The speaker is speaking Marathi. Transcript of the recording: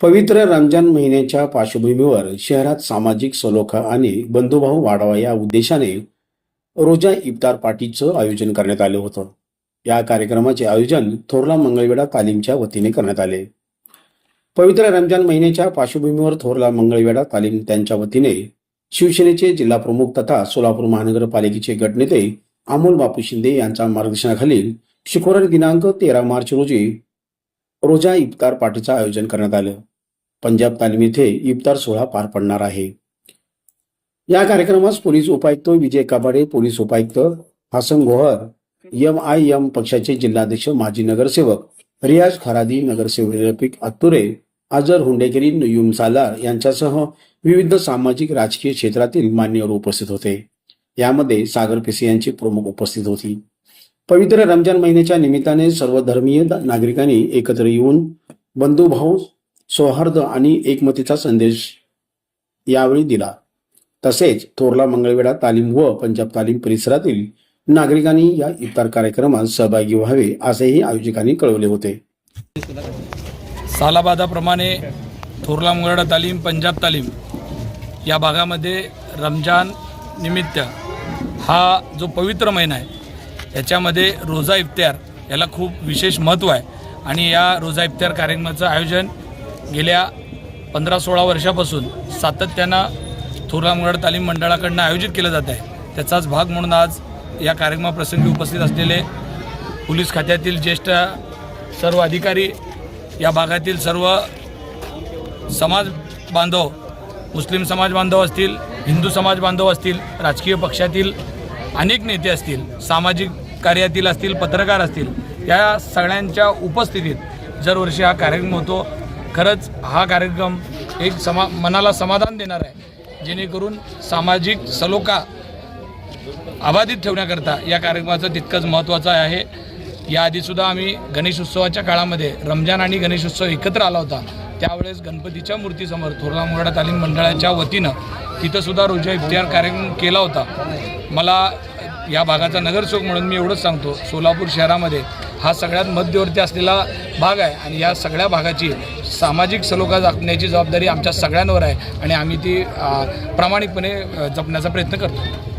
पवित्र रमजान महिन्याच्या पार्श्वभूमीवर शहरात सामाजिक सलोखा आणि बंधुभाव वाढावा या उद्देशाने रोजा इफ्तार पार्टीचं आयोजन करण्यात आलं होतं। या कार्यक्रमाचे आयोजन थोरला मंगळवेढा तालीमच्या वतीने करण्यात आले। पवित्र रमजान महिन्याच्या पार्श्वभूमीवर थोरला मंगळवेढा तालीम त्यांच्या वतीने शिवसेनेचे जिल्हा प्रमुख तथा सोलापूर महानगरपालिकेचे गटनेते अमोल बापू शिंदे यांच्या मार्गदर्शनाखाली शुक्रवार दिनांक 13 मार्च रोजी रोजा इफ्तार पार्टीचं आयोजन करण्यात आलं। पंजाब तालीम येथे इफ्तार सोहळा पार पडणार आहे। या कार्यक्रमास पोलीस उपायुक्त विजय काबाडे, पोलीस उपायुक्त हसन गोहर, MIM पक्षाचे जिल्हाध्यक्ष माजी नगरसेवक रियाज खरादी, नगरसेवक रफिक अत्तुरे, अजर हुंडेकरी, नुयुम सालार यांच्यासह विविध सामाजिक राजकीय क्षेत्रातील मान्यवर उपस्थित होते। यामध्ये सागर पेसे यांची प्रमुख उपस्थित होती। पवित्र रमजान महिन्याच्या निमित्ताने सर्व धर्मीय नागरिकांनी एकत्र येऊन बंधुभाव, सौहार्द आणि एकमतीचा संदेश यावेळी दिला। तसेच थोरला मंगळवेढा तालीम व पंजाब तालीम परिसरातील नागरिकांनी या इफ्तार कार्यक्रमात सहभागी व्हावे असेही आयोजकांनी कळवले होते। सालाबादाप्रमाणे थोरला मंगळवेढा तालीम, पंजाब तालीम या भागामध्ये रमजान निमित्त हा जो पवित्र महिना आहे याच्यामध्ये रोजा इफ्तार याला खूप विशेष महत्त्व आहे आणि या रोजा इफ्तार कार्यक्रमाचं आयोजन गेल्या 15-16 वर्षापासून सातत्यानं थोरला मंगळवेढा तालीम मंडळाकडून आयोजित केलं जात आहे। त्याचाच भाग म्हणून आज या कार्यक्रमाप्रसंगी उपस्थित असलेले पोलीस खात्यातील ज्येष्ठ सर्व अधिकारी, या भागातील सर्व समाज बांधव, मुस्लिम समाज बांधव असतील, हिंदू समाज बांधव असतील, राजकीय पक्षातील अनेक नेते असतील, सामाजिक कार्यातील असतील, पत्रकार असतील, या सगळ्यांच्या उपस्थितीत दरवर्षी हा कार्यक्रम होतो। खरंच हा कार्यक्रम एक मनाला समाधान देणार आहे, जेणेकरून सामाजिक सलोखा अबाधित ठेवण्याकरता या कार्यक्रमाचं तितकंच महत्त्वाचं आहे। याआधीसुद्धा आम्ही गणेश उत्सवाच्या काळामध्ये रमजान आणि गणेश उत्सव एकत्र आला होता, त्यावेळेस गणपतीच्या मूर्तीसमोर थोरला मंगळवेढा तालीम मंडळाच्या वतीनं तिथंसुद्धा रोजा इफ्तार कार्यक्रम केला होता। मला या भागाचा नगरसेवक म्हणून मी एवढंच सांगतो, सोलापूर शहरामध्ये हा सगळ्यात मध्यवर्ती असलेला भाग आहे आणि या सगळ्या भागाची सामाजिक सलोखा जपण्याची जबाबदारी आमच्या सगळ्यांवर आहे आणि आम्ही ती प्रामाणिकपणे जपण्याचा प्रयत्न करतो।